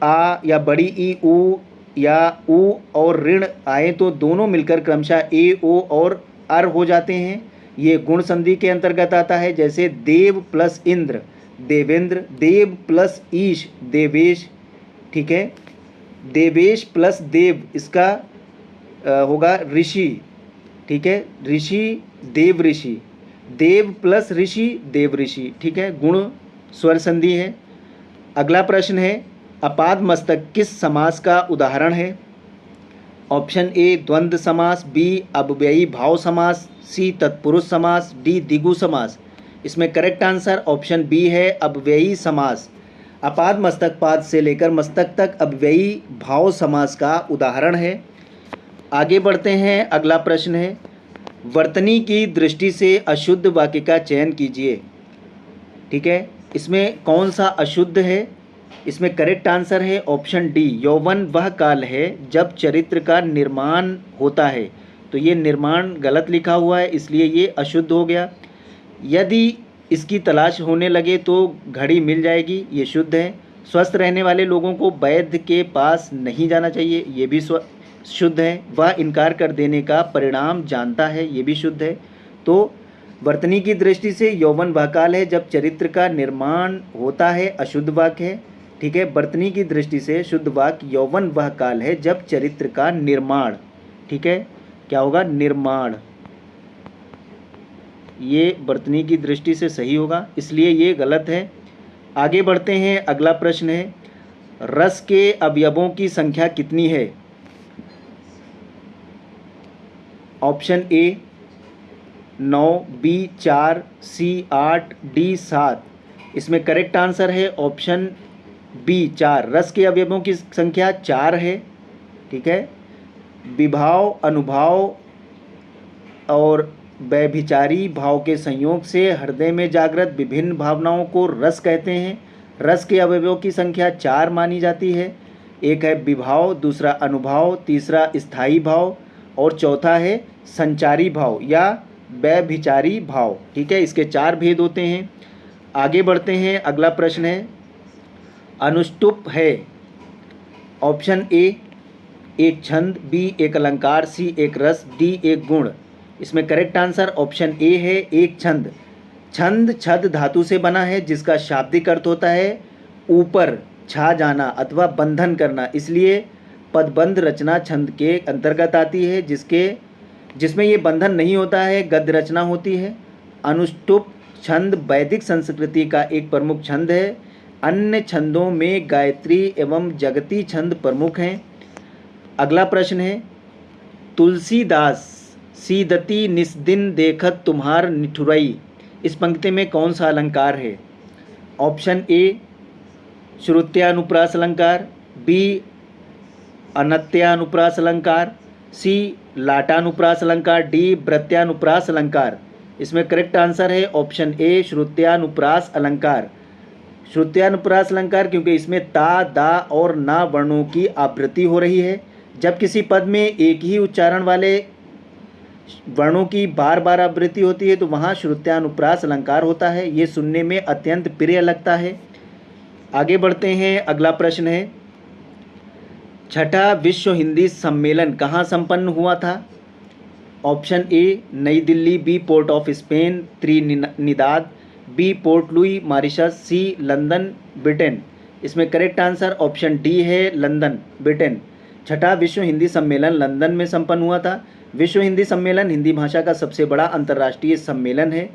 आ या बड़ी ई ऊ या ऊ और ऋण आए तो दोनों मिलकर क्रमशः ए ओ और अर हो जाते हैं, ये गुण संधि के अंतर्गत आता है। जैसे देव प्लस इंद्र देवेंद्र, देव प्लस ईश देवेश, ठीक है। देवेश प्लस देव इसका होगा ऋषि, ठीक है। ऋषि देव ऋषि, देव प्लस ऋषि देव ऋषि, ठीक है, गुण स्वर संधि है। अगला प्रश्न है अपाद मस्तक किस समास का उदाहरण है? ऑप्शन ए द्वंद्व समास, बी अव्ययी भाव समास, सी तत्पुरुष समास, डी द्विगु समास। इसमें करेक्ट आंसर ऑप्शन बी है अव्ययी समास। अपाद मस्तक पाद से लेकर मस्तक तक अव्ययी भाव समास का उदाहरण है। आगे बढ़ते हैं, अगला प्रश्न है वर्तनी की दृष्टि से अशुद्ध वाक्य का चयन कीजिए, ठीक है। इसमें कौन सा अशुद्ध है? इसमें करेक्ट आंसर है ऑप्शन डी यौवन वह काल है जब चरित्र का निर्माण होता है। तो ये निर्माण गलत लिखा हुआ है इसलिए ये अशुद्ध हो गया। यदि इसकी तलाश होने लगे तो घड़ी मिल जाएगी, ये शुद्ध है। स्वस्थ रहने वाले लोगों को वैद्य के पास नहीं जाना चाहिए, ये भी शुद्ध है। वह इनकार कर देने का परिणाम जानता है, ये भी शुद्ध है। तो वर्तनी की दृष्टि से यौवन वह काल है जब चरित्र का निर्माण होता है, अशुद्ध वाक्य है, ठीक है। वर्तनी की दृष्टि से शुद्ध वाक्य यौवन वह काल है जब चरित्र का निर्माण, ठीक है, क्या होगा निर्माण, ये वर्तनी की दृष्टि से सही होगा इसलिए ये गलत है। आगे बढ़ते हैं, अगला प्रश्न है रस के अवयवों की संख्या कितनी है? Option A 9, B 4, C 8, D 7। इसमें करेक्ट आंसर है ऑप्शन बी 4। रस के अवयवों की संख्या 4 है, ठीक है। विभाव, अनुभाव और व्यभिचारी भाव के संयोग से हृदय में जागृत विभिन्न भावनाओं को रस कहते हैं। रस के अवयवों की संख्या 4 मानी जाती है। एक है विभाव, दूसरा अनुभाव, तीसरा स्थायी भाव और चौथा है संचारी भाव या व्यभिचारी भाव, ठीक है। इसके 4 भेद होते हैं। आगे बढ़ते हैं, अगला प्रश्न है अनुष्टुप है ऑप्शन ए एक छंद, बी एक अलंकार, सी एक रस, डी एक गुण। इसमें करेक्ट आंसर ऑप्शन ए है एक छंद। छंद छद धातु से बना है जिसका शाब्दिक अर्थ होता है ऊपर छा जाना अथवा बंधन करना, इसलिए पदबंध रचना छंद के अंतर्गत आती है। जिसमें ये बंधन नहीं होता है गद्य रचना होती है। अनुष्टुप छंद वैदिक संस्कृति का एक प्रमुख छंद है। अन्य छंदों में गायत्री एवं जगती छंद प्रमुख हैं। अगला प्रश्न है तुलसीदास सीदती निस्दिन देखत तुम्हार निठुरई, इस पंक्ति में कौन सा अलंकार है? ऑप्शन ए श्रुत्यानुप्रास अलंकार, बी अनत्यानुप्रास अलंकार, सी लाटानुप्रास अलंकार, डी व्रत्यानुप्रास अलंकार। इसमें करेक्ट आंसर है ऑप्शन ए श्रुत्यानुप्रास अलंकार। श्रुत्यानुप्रास अलंकार क्योंकि इसमें ता, दा और ना वर्णों की आवृत्ति हो रही है। जब किसी पद में एक ही उच्चारण वाले वर्णों की बार बार आवृत्ति होती है तो वहाँ श्रुत्यानुप्रास अलंकार होता है, ये सुनने में अत्यंत प्रिय लगता है। आगे बढ़ते हैं, अगला प्रश्न है छठा विश्व हिंदी सम्मेलन कहाँ संपन्न हुआ था? ऑप्शन ए नई Delhi, B Port of Spain, Trinidad, B Port Louis Mauritius, C London Britain. इसमें करेक्ट आंसर ऑप्शन डी है लंदन ब्रिटेन। छठा विश्व हिंदी सम्मेलन लंदन में संपन्न हुआ था। विश्व हिंदी सम्मेलन हिंदी भाषा का सबसे बड़ा अंतर्राष्ट्रीय सम्मेलन है।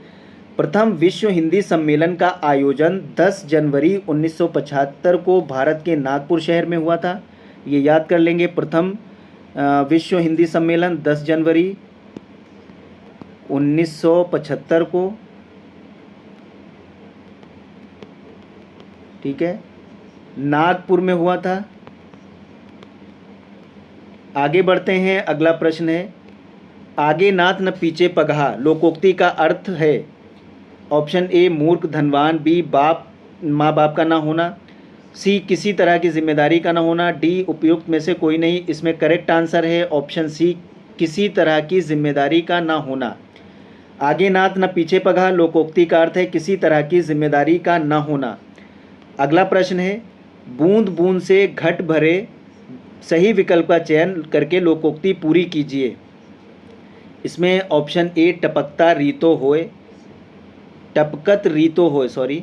प्रथम विश्व हिंदी सम्मेलन का आयोजन 10 जनवरी 1975 को भारत के नागपुर शहर में हुआ था, ये याद कर लेंगे। प्रथम विश्व हिंदी सम्मेलन 10 जनवरी 1975 को, ठीक है, नागपुर में हुआ था। आगे बढ़ते हैं, अगला प्रश्न है, आगे नाथ न पीछे पगहा लोकोक्ति का अर्थ है। ऑप्शन ए मूर्ख धनवान, बी माँ बाप का ना होना, सी किसी तरह की जिम्मेदारी का ना होना, डी उपयुक्त में से कोई नहीं। इसमें करेक्ट आंसर है ऑप्शन सी, किसी तरह की जिम्मेदारी का ना होना। आगे नाथ न पीछे पगहा लोकोक्ति का अर्थ है किसी तरह की जिम्मेदारी का ना होना। अगला प्रश्न है, बूंद बूंद से घट भरे, सही विकल्प का चयन करके लोकोक्ति पूरी कीजिए। इसमें ऑप्शन ए टपकता रीतो होए, टपकत रीतो होए सॉरी,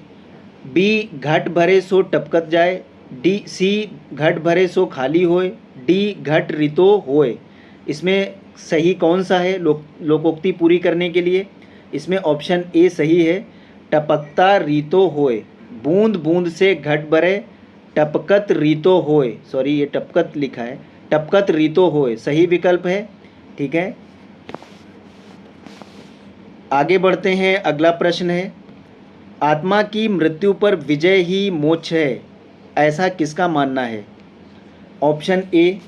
बी घट भरे सो टपकत जाए, सी घट भरे सो खाली होए, डी घट रीतो होए। इसमें सही कौन सा है लोकोक्ति पूरी करने के लिए? इसमें ऑप्शन ए सही है, टपकता रीतो होए, बूंद बूंद से घट भरे, टपकत रीतो होए, सॉरी ये टपकत लिखा है, टपकत रीतो होए सही विकल्प है। ठीक है, आगे बढ़ते हैं, अगला प्रश्न है, आत्मा की मृत्यु पर विजय ही मोक्ष है, ऐसा किसका मानना है? ऑप्शन ए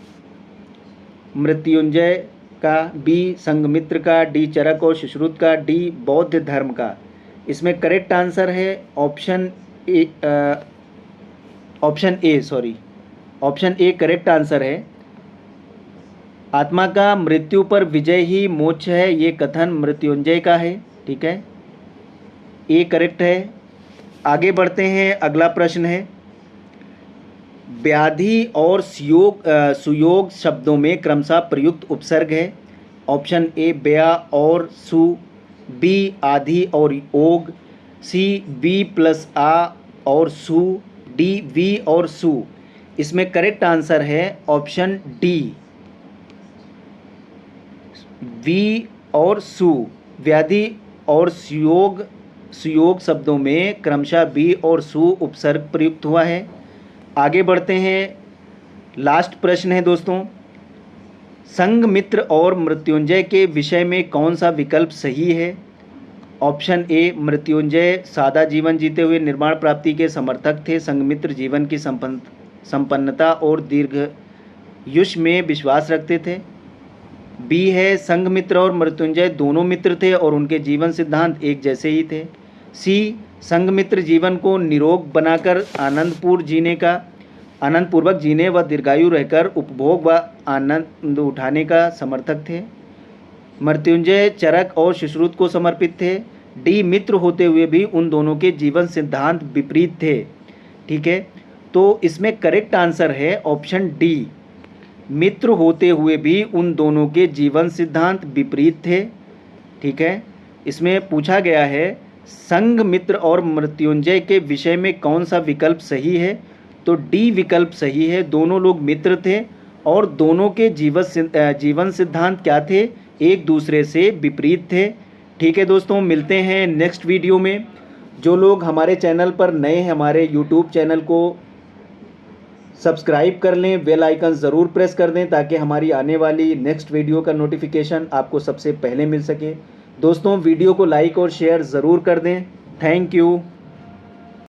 मृत्युंजय का, बी संघमित्र का, डी चरक और सुश्रुत का, डी बौद्ध धर्म का। इसमें करेक्ट आंसर है ऑप्शन ए करेक्ट आंसर है। आत्मा का मृत्यु पर विजय ही मोक्ष है, ये कथन मृत्युंजय का है। ठीक है, ए करेक्ट है। आगे बढ़ते हैं, अगला प्रश्न है, व्याधि और सुयोग शब्दों में क्रमशः प्रयुक्त उपसर्ग है। ऑप्शन ए व्या और सु, बी आधि और ओग, सी बी प्लस आ और सु, डी वी और सु। इसमें करेक्ट आंसर है ऑप्शन डी, वी और सु। व्याधि और सुयोग शब्दों में क्रमशः बी और सु उपसर्ग प्रयुक्त हुआ है। आगे बढ़ते हैं, लास्ट प्रश्न है दोस्तों, संघमित्र और मृत्युंजय के विषय में कौन सा विकल्प सही है? ऑप्शन ए मृत्युंजय सादा जीवन जीते हुए निर्वाण प्राप्ति के समर्थक थे, संघमित्र जीवन की संपन्नता और दीर्घायुष्य में विश्वास रखते थे। बी है संघमित्र और मृत्युंजय दोनों मित्र थे और उनके जीवन सिद्धांत एक जैसे ही थे। सी संघमित्र जीवन को निरोग बनाकर आनंदपूर्वक जीने व दीर्घायु रहकर उपभोग व आनंद उठाने का समर्थक थे। मृत्युंजय चरक और सुश्रुत को समर्पित थे। डी मित्र होते हुए भी उन दोनों के जीवन सिद्धांत विपरीत थे। ठीक है, तो इसमें करेक्ट आंसर है ऑप्शन डी, मित्र होते हुए भी उन दोनों के जीवन सिद्धांत विपरीत थे। ठीक है, इसमें पूछा गया है संघमित्र और मृत्युंजय के विषय में कौन सा विकल्प सही है, तो डी विकल्प सही है। दोनों लोग मित्र थे और दोनों के जीवन सिद्धांत क्या थे, एक दूसरे से विपरीत थे। ठीक है दोस्तों, मिलते हैं नेक्स्ट वीडियो में। जो लोग हमारे चैनल पर नए हैं, हमारे यूट्यूब चैनल को सब्सक्राइब कर लें, बेल आइकन ज़रूर प्रेस कर दें ताकि हमारी आने वाली नेक्स्ट वीडियो का नोटिफिकेशन आपको सबसे पहले मिल सके। दोस्तों वीडियो को लाइक और शेयर ज़रूर कर दें। Thank you.